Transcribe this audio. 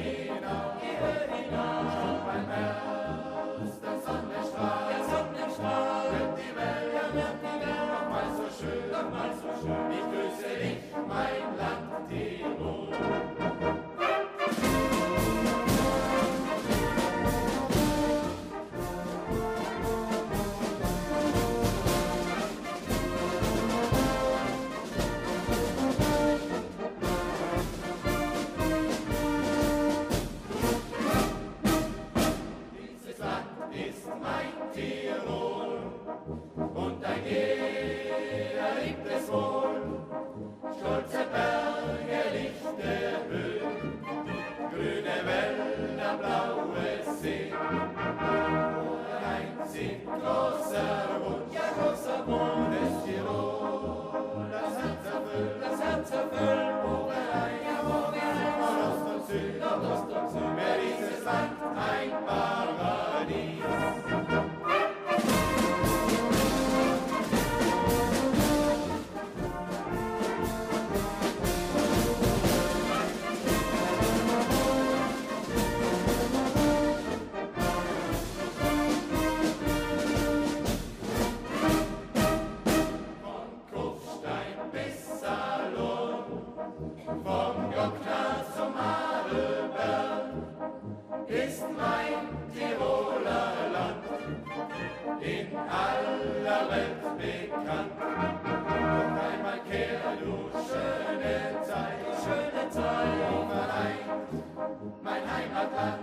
gehe hinaus. Schon beim Herbst, der Sonnenstrahl, wird die Welt nochmal so schön. Ich grüße dich, mein Land Tirol. Ist mein Tirol und ein jeder liebt es wohl. Stolze Berge, lichte Höhen, grüne Wälder, blaues See. Nur einzig großer Wunsch, ja großer Wunsch ist Tirol. Das Herz erfüllt, wo wir ein, von Ost und Süd, wäre dieses Land ein Paradies. Vom Glockner zum Adelberg ist mein Tiroler Land in aller Welt bekannt. Doch einmal kehr du schöne Zeit, wo vereint mein Heimatland,